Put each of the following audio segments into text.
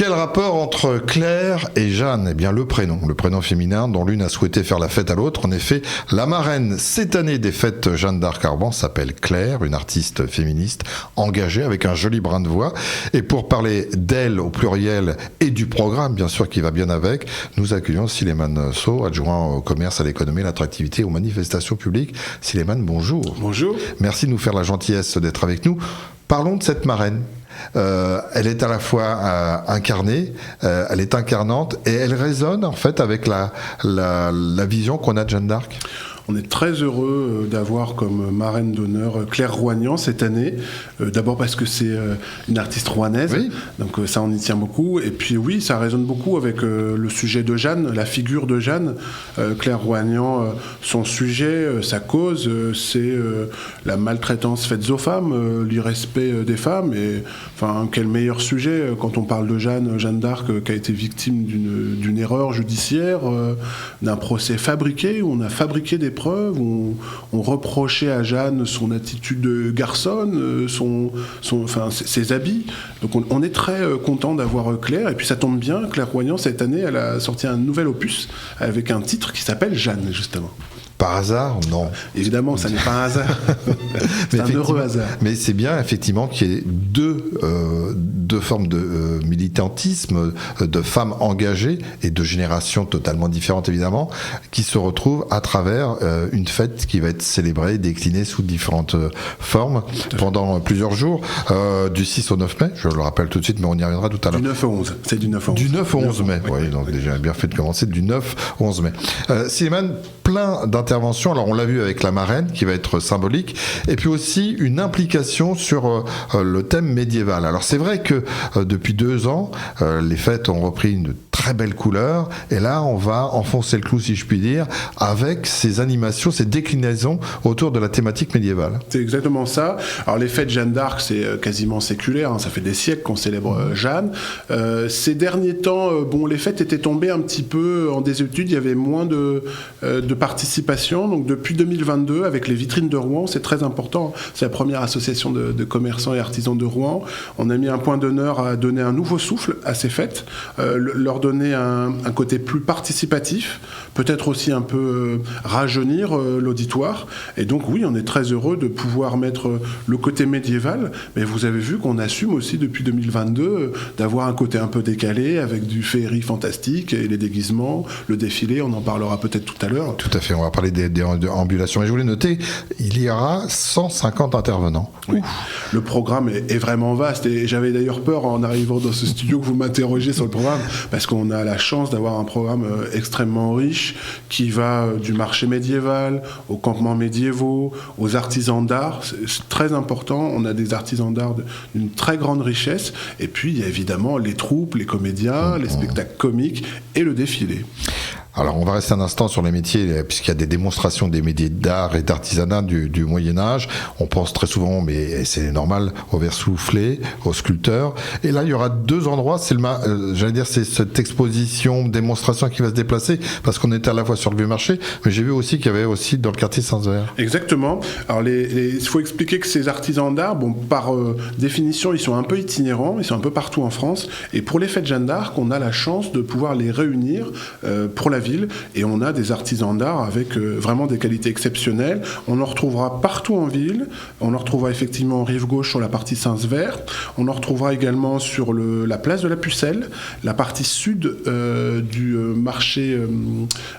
Quel rapport entre Claire et Jeanne ? Eh bien, le prénom féminin dont l'une a souhaité faire la fête à l'autre. En effet, la marraine cette année des fêtes Jeanne d'Arc-Arban s'appelle Claire, une artiste féministe engagée avec un joli brin de voix. Et pour parler d'elle au pluriel et du programme, bien sûr, qui va bien avec, nous accueillons Sileyman Sow, adjoint au commerce, à l'économie, à l'attractivité et aux manifestations publiques. Sileyman, bonjour. Bonjour. Merci de nous faire la gentillesse d'être avec nous. Parlons de cette marraine. Elle est à la fois incarnée, elle est incarnante et elle résonne en fait avec la vision qu'on a de Jeanne d'Arc. On est très heureux d'avoir comme marraine d'honneur Claire Roignan cette année. D'abord parce que c'est une artiste rouennaise, oui. Donc ça on y tient beaucoup. Et puis oui, ça résonne beaucoup avec le sujet de Jeanne, la figure de Jeanne. Claire Roignan, son sujet, sa cause, c'est la maltraitance faite aux femmes, l'irrespect des femmes. Et enfin, quel meilleur sujet quand on parle de Jeanne d'Arc qui a été victime d'une erreur judiciaire, d'un procès fabriqué, où on a fabriqué des preuves, on reprochait à Jeanne son attitude de garçonne, ses habits. Donc on est très content d'avoir Claire, et puis ça tombe bien, Claire Roignan cette année elle a sorti un nouvel opus avec un titre qui s'appelle Jeanne justement. Par hasard ? Non. Évidemment, ça n'est pas un hasard. C'est un heureux hasard. Mais c'est bien, effectivement, qu'il y ait deux formes de militantisme, de femmes engagées et de générations totalement différentes, évidemment, qui se retrouvent à travers une fête qui va être célébrée, déclinée sous différentes formes pendant plusieurs jours, du 6 au 9 mai, je le rappelle tout de suite, mais on y reviendra tout à l'heure. Du 9 au 11, c'est du 9 au 11. Du 9 au 11 mai, oui, donc déjà bien fait de commencer, du 9 au 11 mai. Sileyman, plein d'interventions, alors on l'a vu avec la marraine qui va être symbolique, et puis aussi une implication sur le thème médiéval. Alors c'est vrai que depuis 2 ans, les fêtes ont repris une très belle couleur, et là on va enfoncer le clou, si je puis dire, avec ces animations, ces déclinaisons autour de la thématique médiévale. C'est exactement ça. Alors les fêtes Jeanne d'Arc, c'est quasiment séculaire, hein, ça fait des siècles qu'on célèbre Jeanne. Ces derniers temps, les fêtes étaient tombées un petit peu en désuétude, il y avait moins de participation. Donc depuis 2022, avec les vitrines de Rouen, c'est très important. C'est la première association de commerçants et artisans de Rouen. On a mis un point d'honneur à donner un nouveau souffle à ces fêtes, leur donner un côté plus participatif, peut-être aussi un peu rajeunir l'auditoire. Et donc oui, on est très heureux de pouvoir mettre le côté médiéval, mais vous avez vu qu'on assume aussi depuis 2022 d'avoir un côté un peu décalé avec du féerie fantastique et les déguisements, le défilé, on en parlera peut-être tout à l'heure. Tout à fait, on va parler des ambulations. Mais je voulais noter, il y aura 150 intervenants. Oui. Le programme est vraiment vaste, et j'avais d'ailleurs peur en arrivant dans ce studio que vous m'interrogiez sur le programme, parce qu'on a la chance d'avoir un programme extrêmement riche qui va du marché médiéval aux campements médiévaux, aux artisans d'art. C'est très important, on a des artisans d'art d'une très grande richesse, et puis il y a évidemment les troupes, les comédiens, les spectacles comiques et le défilé. Alors on va rester un instant sur les métiers, puisqu'il y a des démonstrations des métiers d'art et d'artisanat du Moyen-Âge. On pense très souvent, mais c'est normal, aux vers soufflés, aux sculpteurs. Et là, il y aura 2 endroits. C'est cette exposition, démonstration qui va se déplacer, parce qu'on était à la fois sur le Vieux-Marché, mais j'ai vu aussi qu'il y avait aussi dans le quartier Saint-Sever. Exactement. Alors il faut expliquer que ces artisans d'art, par définition, ils sont un peu itinérants, ils sont un peu partout en France. Et pour les fêtes Jeanne d'Arc, on a la chance de pouvoir les réunir pour la ville, et on a des artisans d'art avec vraiment des qualités exceptionnelles. On en retrouvera partout en ville, on en retrouvera effectivement en rive gauche sur la partie Saint-Sever, on en retrouvera également sur la place de la Pucelle, la partie sud du marché,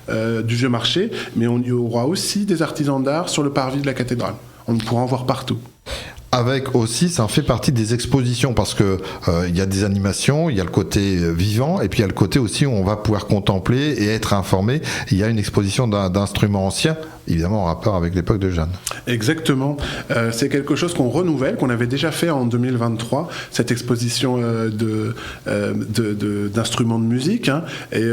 du vieux marché, mais on y aura aussi des artisans d'art sur le parvis de la cathédrale. On pourra en voir partout. Avec aussi, ça en fait partie des expositions, parce que il y a des animations, il y a le côté vivant, et puis il y a le côté aussi où on va pouvoir contempler et être informé. Il y a une exposition d'instruments anciens, évidemment en rapport avec l'époque de Jeanne. Exactement. C'est quelque chose qu'on renouvelle, qu'on avait déjà fait en 2023, cette exposition d'instruments de musique, hein, et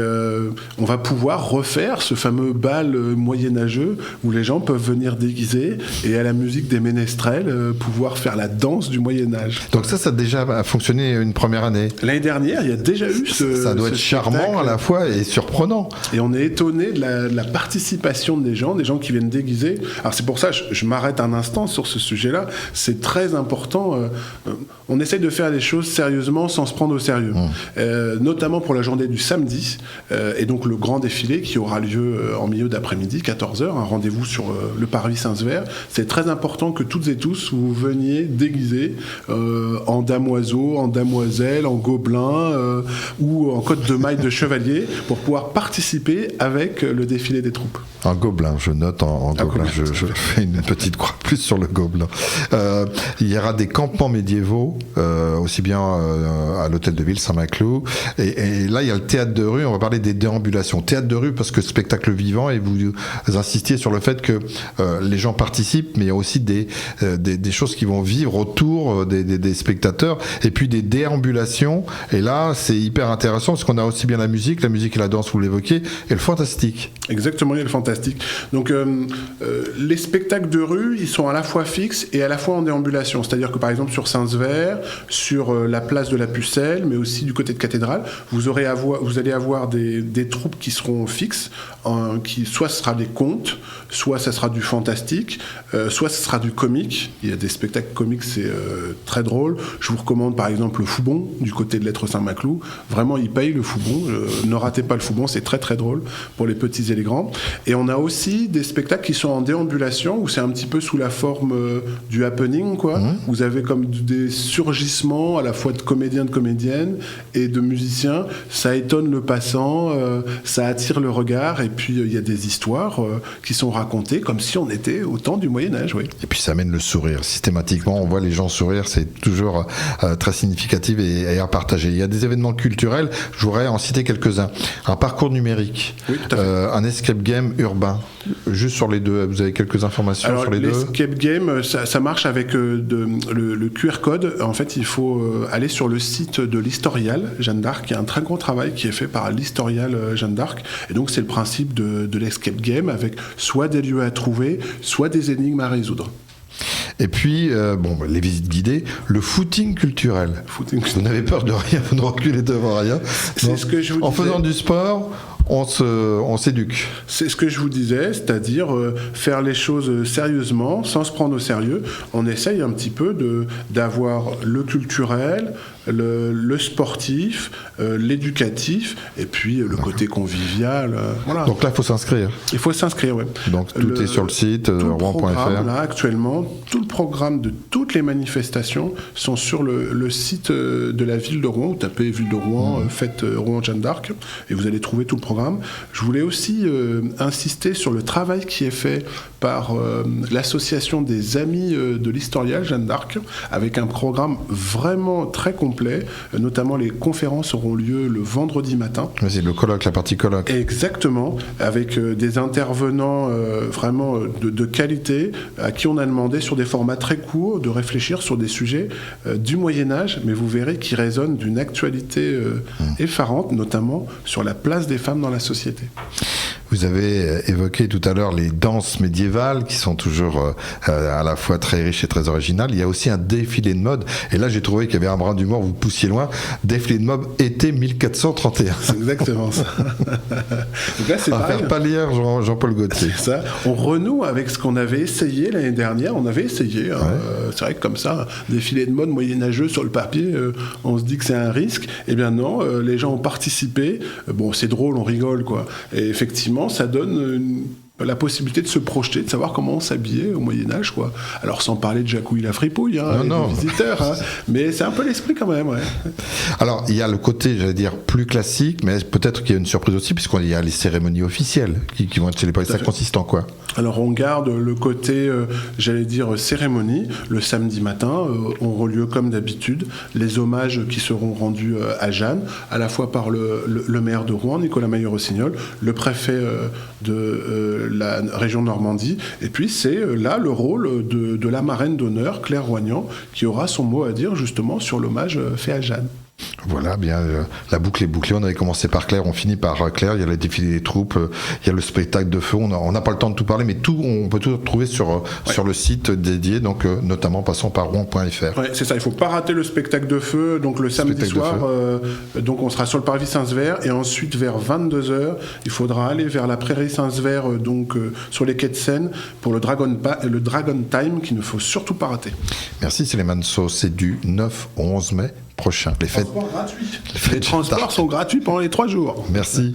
on va pouvoir refaire ce fameux bal moyenâgeux où les gens peuvent venir déguisés et à la musique des ménestrels pouvoir faire la danse du Moyen-Âge. Donc ça a déjà fonctionné une première année. L'année dernière, il y a déjà eu ça doit être charmant à la fois et surprenant. Et on est étonné de la participation des gens qui viennent déguiser. Alors c'est pour ça, je m'arrête un instant sur ce sujet-là. C'est très important. On essaye de faire les choses sérieusement sans se prendre au sérieux. Notamment pour la journée du samedi, et donc le grand défilé qui aura lieu en milieu d'après-midi, 14h, un rendez-vous sur le parvis Saint-Sever. C'est très important que toutes et tous vous veniez déguisés en damoiseau, en damoiselle, en gobelin ou en cotte de maille de chevalier pour pouvoir participer avec le défilé des troupes. Un gobelin, je note en gobelin, je fais une petite croix plus sur le gobelin. Il y aura des campements médiévaux, aussi bien à l'hôtel de ville Saint-Maclou, et là il y a le théâtre de rue. On va parler des déambulations. Théâtre de rue parce que spectacle vivant, et vous insistiez sur le fait que les gens participent, mais il y a aussi des choses qui vont vivre autour des spectateurs, et puis des déambulations, et là c'est hyper intéressant parce qu'on a aussi bien la musique et la danse, vous l'évoquez, et le fantastique. Exactement, il y a le fantastique. Donc les spectacles de rue, ils sont à la fois fixes et à la fois en déambulation. C'est-à-dire que par exemple sur Saint-Sever, sur la place de la Pucelle, mais aussi du côté de Cathédrale, vous allez avoir des troupes qui seront fixes, soit ce sera des contes, soit ça sera du fantastique, soit ce sera du comique. Il y a des spectacles comiques, c'est très drôle. Je vous recommande par exemple le Foubon du côté de l'Être Saint-Maclou. Vraiment, il paye le Foubon. Ne ratez pas le Foubon, c'est très très drôle pour les petits et les grands. Et on a aussi des spectacles qui sont en déambulation, où c'est un petit peu sous la forme du happening, quoi. Vous avez comme des surgissements à la fois de comédiens, de comédiennes et de musiciens. Ça étonne le passant, ça attire le regard, et puis il y a des histoires qui sont racontées comme si on était au temps du Moyen-Âge, oui. Et puis ça amène le sourire. Systématiquement, on voit les gens sourire, c'est toujours très significatif et à partager. Il y a des événements culturels, je voudrais en citer quelques-uns. Un parcours numérique, oui, tout à fait. Un escape game urbain. Juste sur les deux, vous avez quelques informations? Alors, sur les deux? L'escape game, ça marche avec le QR code. En fait, il faut aller sur le site de l'Historial Jeanne d'Arc. Il y a un très gros travail qui est fait par l'Historial Jeanne d'Arc. Et donc, c'est le principe de l'escape game avec soit des lieux à trouver, soit des énigmes à résoudre. Et puis, les visites guidées, le footing culturel. Vous n'avez peur de rien, vous ne reculez devant rien. C'est ce que je vous disais. En faisant du sport, on s'éduque. C'est ce que je vous disais, c'est-à-dire faire les choses sérieusement, sans se prendre au sérieux. On essaye un petit peu d'avoir le culturel, le sportif, l'éducatif, et puis le côté convivial. Voilà. Donc là, il faut s'inscrire. Il faut s'inscrire, oui. Donc tout est sur le site, rouen.fr. Là, actuellement, tout le programme de toutes les manifestations sont sur le site de la ville de Rouen. Vous tapez ville de Rouen, faites Rouen Jeanne d'Arc, et vous allez trouver tout le programme. Je voulais aussi insister sur le travail qui est fait par l'association des amis de l'Historial Jeanne d'Arc, avec un programme vraiment très complet. Notamment, les conférences auront lieu le vendredi matin. C'est le colloque, la partie colloque. Exactement, avec des intervenants vraiment de qualité, à qui on a demandé sur des formats très courts de réfléchir sur des sujets du Moyen-Âge, mais vous verrez qui résonnent d'une actualité effarante, notamment sur la place des femmes dans la société. Vous avez évoqué tout à l'heure les danses médiévales qui sont toujours à la fois très riches et très originales. Il y a aussi un défilé de mode. Et là, j'ai trouvé qu'il y avait un brin d'humour, vous poussiez loin. Défilé de mode été 1431. C'est exactement ça. Donc là, c'est à pareil. Faire pâlir Jean-Paul Gaultier. C'est ça. On renoue avec ce qu'on avait essayé l'année dernière. On avait essayé. Ouais. C'est vrai que comme ça, défilé de mode moyenâgeux sur le papier, on se dit que c'est un risque. Eh bien non, les gens ont participé. Bon, c'est drôle, on rigole, quoi. Et effectivement, ça donne la possibilité de se projeter, de savoir comment on s'habillait au Moyen-Âge, quoi. Alors, sans parler de Jacouille la fripouille, des visiteurs, mais c'est un peu l'esprit quand même, ouais. Alors, il y a le côté, j'allais dire, plus classique, mais peut-être qu'il y a une surprise aussi, puisqu'il y a les cérémonies officielles qui vont être célébrées. Ça consiste en quoi? Alors, on garde le côté, j'allais dire, cérémonie. Le samedi matin, auront lieu comme d'habitude les hommages qui seront rendus à Jeanne, à la fois par le maire de Rouen, Nicolas Maillot-Rossignol, le préfet de la région Normandie, et puis c'est là le rôle de la marraine d'honneur, Claire Roignan, qui aura son mot à dire justement sur l'hommage fait à Jeanne. Voilà, bien, la boucle est bouclée. On avait commencé par Claire, on finit par Claire. Il y a le défilé des troupes, il y a le spectacle de feu. On n'a pas le temps de tout parler, mais on peut tout retrouver sur le site dédié, donc notamment passons par rouen.fr. Ouais, c'est ça, il ne faut pas rater le spectacle de feu. Donc le samedi soir, donc on sera sur le parvis Saint-Sever, et ensuite vers 22h, il faudra aller vers la prairie Saint-Sever, donc sur les quais de Seine, pour le Dragon Time, qu'il ne faut surtout pas rater. Merci Céléman So, c'est du 9 au 11 mai prochain. Les transports sont gratuits pendant les 3 jours. Merci.